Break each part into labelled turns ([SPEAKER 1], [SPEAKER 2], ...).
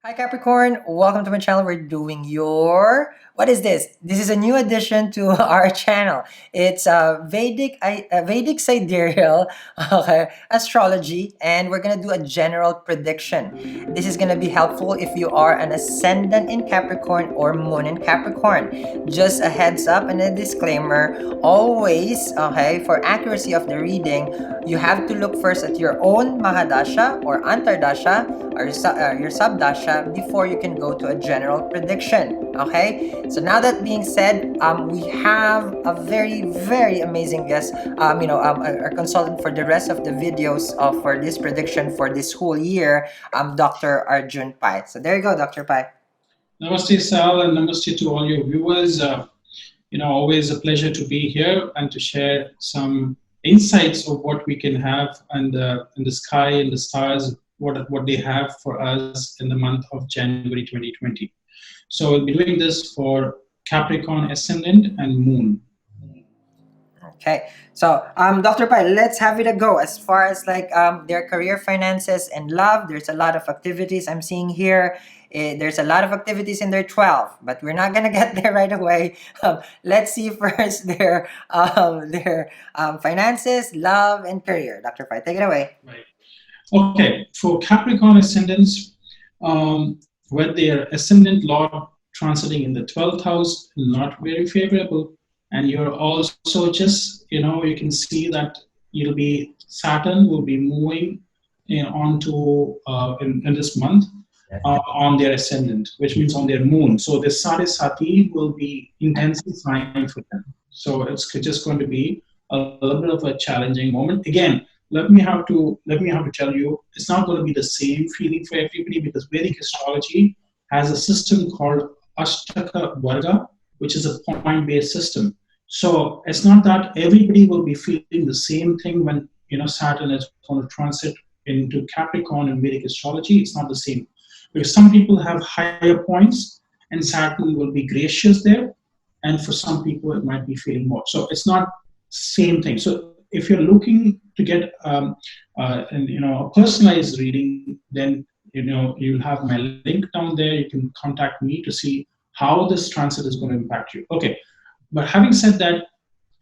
[SPEAKER 1] Hi Capricorn, welcome to my channel. We're doing what is this? This is a new addition to our channel. It's Vedic sidereal astrology, and we're gonna do a general prediction. This is gonna be helpful if you are an ascendant in Capricorn or moon in Capricorn. Just a heads up and a disclaimer. Always, for accuracy of the reading, you have to look first at your own Mahadasha or Antardasha or your subdasha before you can go to a general prediction. Okay, so now that being said, we have a very amazing guest. Our consultant for the rest of the videos for this prediction for this whole year, Dr. Arjun Pai. So there you go, Dr. Pai.
[SPEAKER 2] Namaste, Sal, and namaste to all your viewers. Always a pleasure to be here and to share some insights of what we can have in the sky and the stars, what they have for us in the month of January 2020. So we'll be doing this for Capricorn ascendant and moon.
[SPEAKER 1] Okay, so Dr. Pai, let's have it a go. As far as their career, finances, and love, there's a lot of activities I'm seeing here. There's a lot of activities in their 12, but we're not gonna get there right away. Let's see first their finances, love, and career. Dr. Pai, take it away.
[SPEAKER 2] Right. Okay, for Capricorn ascendants, with their ascendant lord transiting in the 12th house, not very favorable. And you're also just, you can see that Saturn will be moving onto in this month on their ascendant, which means on their moon. So the Sati will be intensifying for them. So it's just going to be a little bit of a challenging moment. Again, let me have to tell you, it's not going to be the same feeling for everybody, because Vedic astrology has a system called Ashtaka Varga, which is a point-based system. So it's not that everybody will be feeling the same thing when Saturn is going to transit into Capricorn in Vedic astrology. It's not the same, because some people have higher points and Saturn will be gracious there, and for some people it might be feeling more. So it's not same thing. So if you're looking to get a personalized reading, then you'll have my link down there. You can contact me to see how this transit is going to impact you. Okay. But having said that,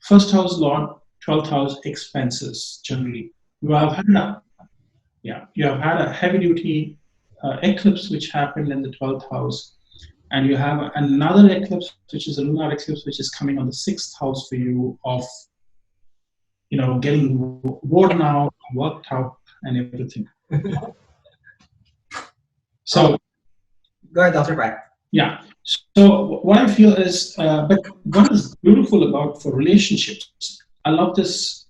[SPEAKER 2] first house Lord, 12th house expenses generally. You have had a heavy duty eclipse which happened in the 12th house, and you have another eclipse, which is a lunar eclipse, which is coming on the 6th house for you of getting worn out, worked out, and everything. So
[SPEAKER 1] go ahead, Dr. Pai.
[SPEAKER 2] Yeah. So what I feel is, but what is beautiful about for relationships, I love this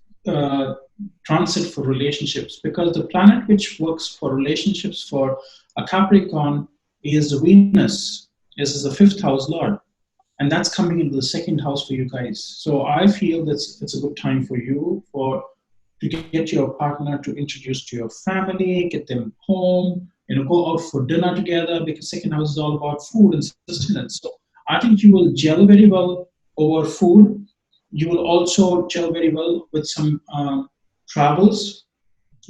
[SPEAKER 2] transit for relationships, because the planet which works for relationships for a Capricorn is Venus. This is the 5th house Lord, and that's coming into the 2nd house for you guys. So I feel that it's a good time for you to get your partner to introduce to your family, get them home, go out for dinner together, because 2nd house is all about food and sustenance. So I think you will gel very well over food. You will also gel very well with some travels.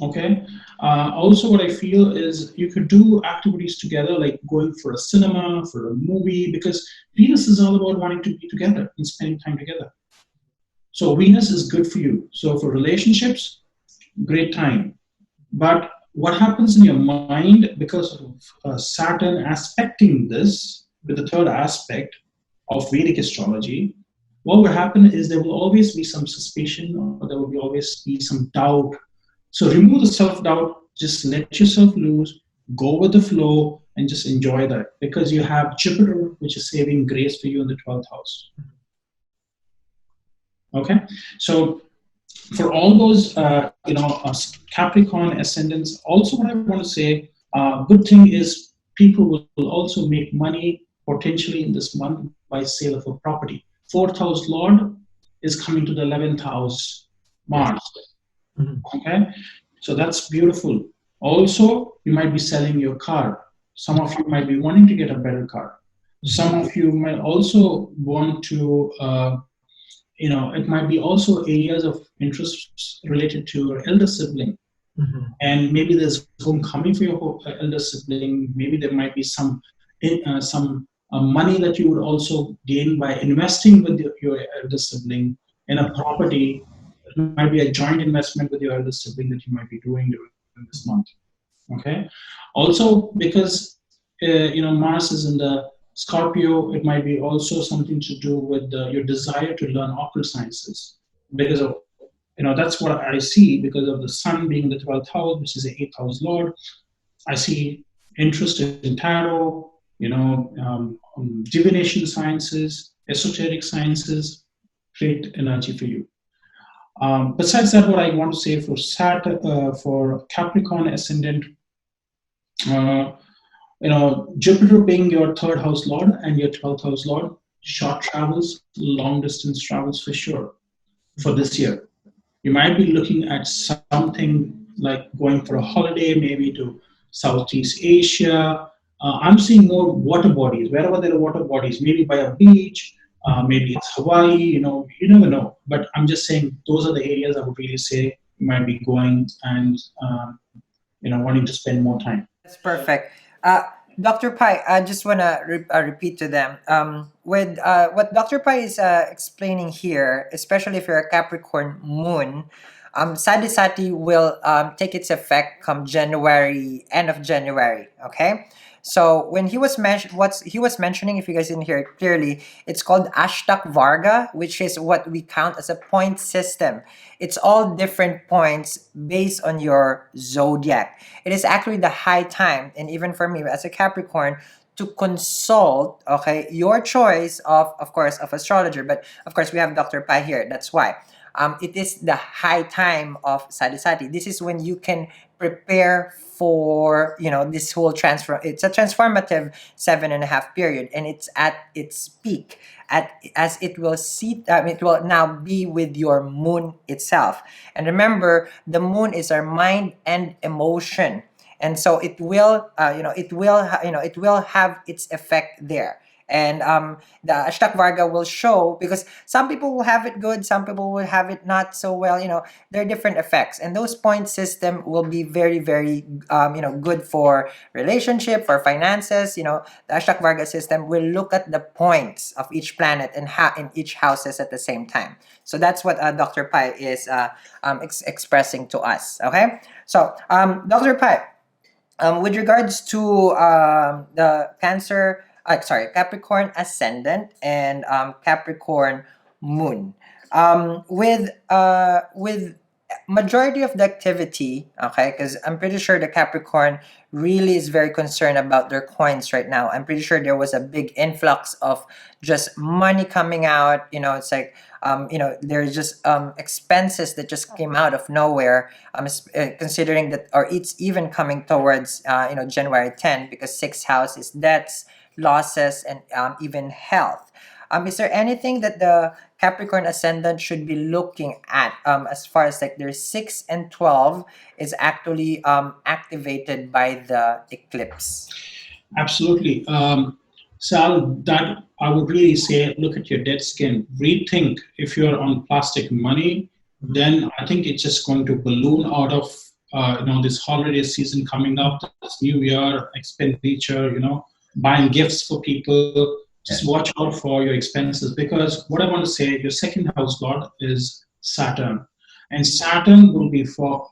[SPEAKER 2] Okay. Also, what I feel is you could do activities together, like going for a cinema, for a movie, because Venus is all about wanting to be together and spending time together. So Venus is good for you. So for relationships, great time. But what happens in your mind because of Saturn aspecting this with the 3rd aspect of Vedic astrology, what will happen is there will always be some suspicion, or there will always be some doubt. So remove the self-doubt, just let yourself loose, go with the flow, and just enjoy that, because you have Jupiter, which is saving grace for you in the 12th house. Okay, so for all those Capricorn ascendants, also what I want to say, good thing is people will also make money potentially in this month by sale of a property. 4th house Lord is coming to the 11th house Mars. Okay, so that's beautiful. Also, you might be selling your car. Some of you might be wanting to get a better car. Some of you might also want to it might be also areas of interest related to your elder sibling.
[SPEAKER 1] Mhm.
[SPEAKER 2] And maybe there's homecoming for your elder sibling. Maybe there might be some money that you would also gain by investing with your elder sibling in a property. It might be a joint investment with your elder sibling that you might be doing during this month. Okay. Also, because Mars is in the Scorpio, it might be also something to do with your desire to learn occult sciences, because of that's what I see, because of the Sun being in the 12th house, which is the eighth house lord. I see interest in tarot, divination sciences, esoteric sciences, great energy for you. Besides that, what I want to say for for Capricorn ascendant, uh, Jupiter being your third house lord and your 12th house lord, short travels, long distance travels for sure for this year. You might be looking at something like going for a holiday, maybe to Southeast Asia. I'm seeing more water bodies, wherever there are water bodies, maybe by a beach, maybe it's Hawaii, you never know. But I'm just saying those are the areas I would really say you might be going and, wanting to spend more time.
[SPEAKER 1] That's perfect. Dr. Pai, I just want to repeat to them. With what Dr. Pai is explaining here, especially if you're a Capricorn moon, Sadisati will take its effect come January, end of January. Okay. So when he was mentioning, if you guys didn't hear it clearly, it's called Ashtak Varga, which is what we count as a point system. It's all different points based on your zodiac. It is actually the high time, and even for me as a Capricorn, to consult, okay, your choice of course, of astrologer. But of course, we have Dr. Pai here. That's why. It is the high time of Sadisati. This is when you can prepare for this whole transfer. It's a transformative 7.5 period, and it's at its peak as it will see. It will now be with your moon itself. And remember, the moon is our mind and emotion, and so it will it will have its effect there. And the Ashtak Varga will show, because some people will have it good, some people will have it not so well. There are different effects, and those point system will be very, very good for relationship, for finances. The Ashtak Varga system will look at the points of each planet and in each houses at the same time. So that's what Dr. Pai is expressing to us. Okay, so Dr. Pai, with regards to the Capricorn ascendant and Capricorn moon, with majority of the activity, okay, because I'm pretty sure the Capricorn really is very concerned about their coins right now. I'm pretty sure there was a big influx of just money coming out. It's like there's just expenses that just came out of nowhere. Considering that, or it's even coming towards January 10, because sixth house is debts, losses, and even health. Is there anything that the Capricorn ascendant should be looking at, as far as like their 6 and 12 is actually activated by the eclipse?
[SPEAKER 2] Absolutely. Sal, that I would really say, look at your dead skin. Rethink if you're on plastic money, then I think it's just going to balloon out of this holiday season coming up, this new year expenditure. Buying gifts for people. Just watch out for your expenses, because what I want to say, your second house lord is Saturn, and Saturn will be forming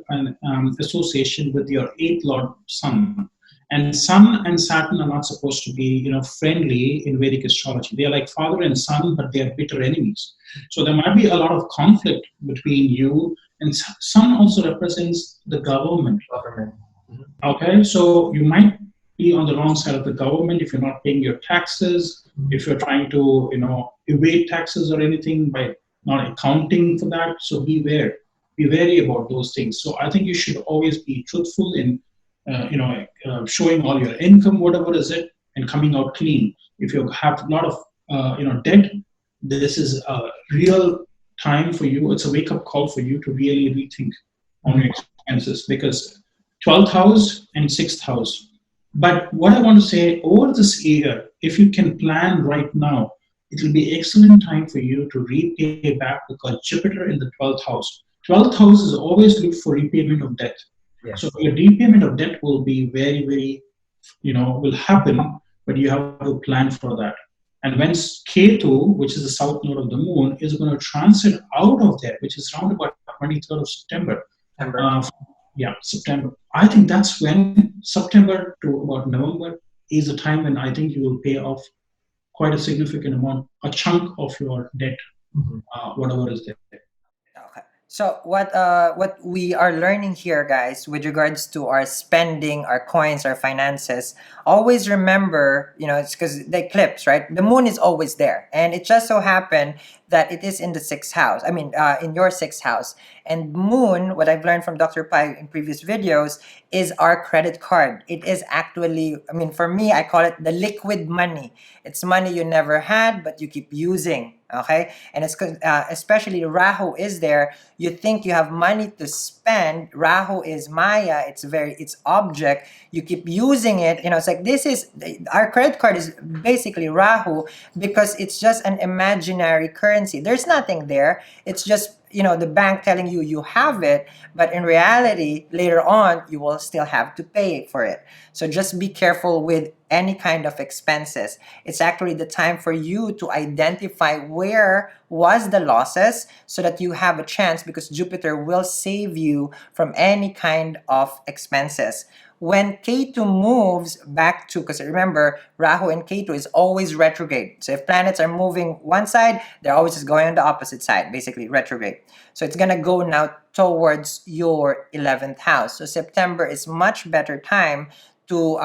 [SPEAKER 2] an association with your eighth lord Sun. And Sun and Saturn are not supposed to be, friendly in Vedic astrology. They are like father and son, but they are bitter enemies. So there might be a lot of conflict between you. And Sun also represents the government. Okay, so you might be on the wrong side of the government if you're not paying your taxes, if you're trying to, evade taxes or anything by not accounting for that. So beware, be wary about those things. So I think you should always be truthful in, showing all your income, whatever is it, and coming out clean. If you have a lot of, debt, this is a real time for you. It's a wake-up call for you to really rethink on your expenses, because 12th house and 6th house. But what I want to say, over this year, if you can plan right now, it will be excellent time for you to repay back, because Jupiter in the 12th house 12th house is always look for repayment of debt. So
[SPEAKER 1] Yes.
[SPEAKER 2] your repayment of debt will be very, very, will happen, but you have to plan for that. And when Ketu, which is the south node of the moon, is going to transit out of there, which is around about 23rd of September.
[SPEAKER 1] September.
[SPEAKER 2] Uh, yeah, September. I think that's when September to about November is the time when I think you will pay off quite a significant amount, a chunk of your debt,
[SPEAKER 1] Mhm.
[SPEAKER 2] whatever is there.
[SPEAKER 1] Okay. So what we are learning here, guys, with regards to our spending, our coins, our finances, always remember, it's because the eclipse, right? The moon is always there, and it just so happened that it is in the sixth house. I mean, in your sixth house. And moon, what I've learned from Dr. Pai in previous videos, is our credit card. It is actually, I mean, for me, I call it the liquid money. It's money you never had, but you keep using. Okay, and it's especially Rahu is there. You think you have money to spend. Rahu is Maya. It's object. You keep using it. It's like this is our credit card is basically Rahu because it's just an imaginary currency. There's nothing there. It's just the bank telling you you have it, but in reality later on you will still have to pay for it. So just be careful with any kind of expenses. It's actually the time for you to identify where was the losses so that you have a chance, because Jupiter will save you from any kind of expenses. When Ketu moves back to, because remember, Rahu and Ketu is always retrograde. So if planets are moving one side, they're always just going on the opposite side, basically retrograde. So it's gonna go now towards your 11th house. So September is much better time to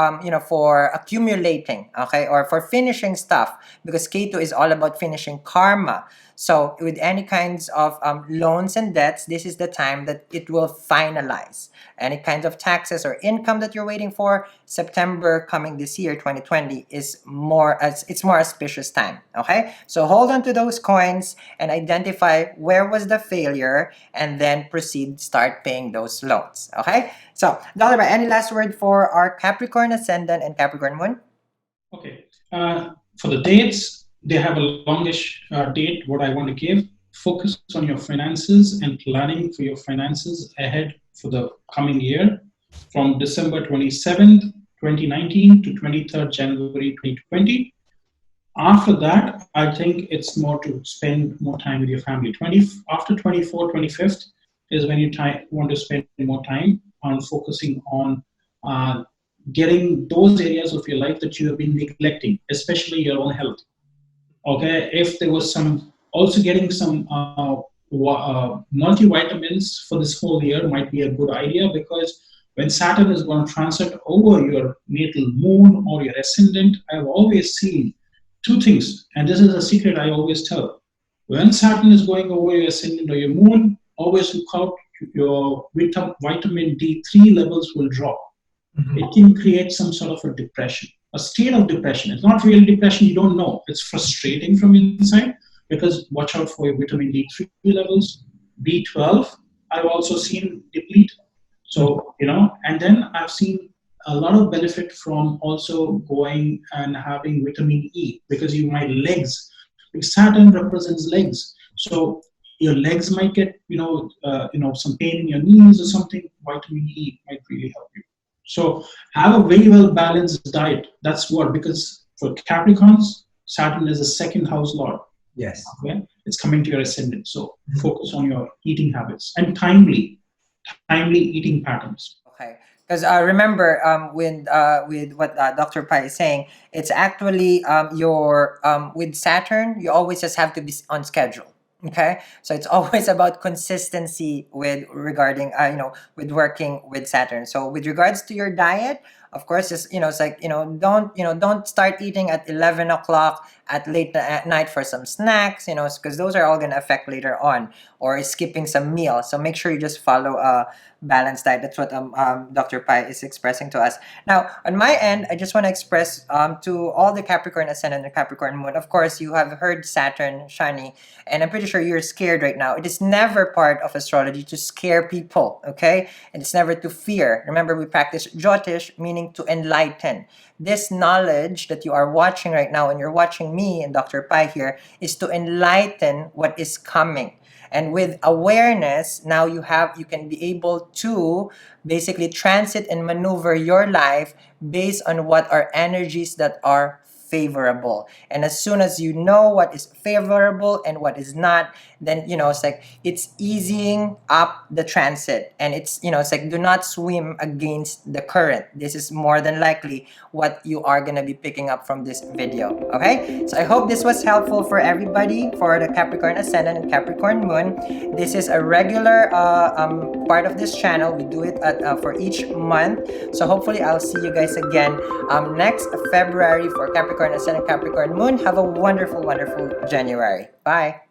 [SPEAKER 1] for accumulating, okay, or for finishing stuff, because Ketu is all about finishing karma. So with any kinds of loans and debts, this is the time that it will finalize. Any kinds of taxes or income that you're waiting for, September coming this year 2020 is more as it's more auspicious time. Okay, so hold on to those coins and identify where was the failure, and then proceed start paying those loans. Okay, so Dr. Bai, any last word for our Capricorn ascendant and Capricorn moon?
[SPEAKER 2] Okay. For the dates, they have a longish date. What I want to give, focus on your finances and planning for your finances ahead for the coming year from December 27th, 2019 to 23rd January 2020. After that, I think it's more to spend more time with your family. After 24th, 25th is when you want to spend more time on focusing on getting those areas of your life that you have been neglecting, especially your own health. Okay, if there was some, also getting some multivitamins for this whole year might be a good idea, because when Saturn is going to transit over your natal moon or your ascendant, I've always seen two things, and this is a secret I always tell. When Saturn is going over your ascendant or your moon, always look out, your vitamin D3 levels will drop. Mm-hmm. It can create some sort of a depression, a state of depression. It's not real depression, you don't know. It's frustrating from inside, because watch out for your vitamin D3 levels. B12, I've also seen deplete. So, and then I've seen a lot of benefit from also going and having vitamin E, because my legs, because Saturn represents legs. So your legs might get, some pain in your knees or something. Vitamin E might really help you. So have a very well balanced diet. That's what, because for Capricorns, Saturn is a second house lord.
[SPEAKER 1] Yes.
[SPEAKER 2] Okay? It's coming to your ascendant. So focus on your eating habits and timely eating patterns.
[SPEAKER 1] Okay. Because remember, with what Dr. Pai is saying, it's actually your with Saturn, you always just have to be on schedule. Okay, so it's always about consistency with regarding with working with Saturn. So with regards to your diet, of course, just it's like don't start eating at 11 o'clock at late at night for some snacks, because those are all gonna affect later on, or skipping some meals. So make sure you just follow a balanced diet. That's what Dr. Pai is expressing to us. Now, on my end, I just want to express to all the Capricorn ascendant and Capricorn moon. Of course, you have heard Saturn, Shani, and I'm pretty sure you're scared right now. It is never part of astrology to scare people, okay? And it's never to fear. Remember, we practice Jyotish, meaning to enlighten. This knowledge that you are watching right now, and you're watching me and Dr. Pai here, is to enlighten what is coming. And with awareness, now you can be able to basically transit and maneuver your life based on what are energies that are favorable. And as soon as you know what is favorable and what is not, then it's like it's easing up the transit. And it's like, do not swim against the current. This is more than likely what you are going to be picking up from this video. Okay, so I hope this was helpful for everybody for the Capricorn ascendant and Capricorn moon. This is a regular part of this channel. We do it for each month. So hopefully I'll see you guys again next February for Capricorn ascendant, Capricorn moon. Have a wonderful January. Bye.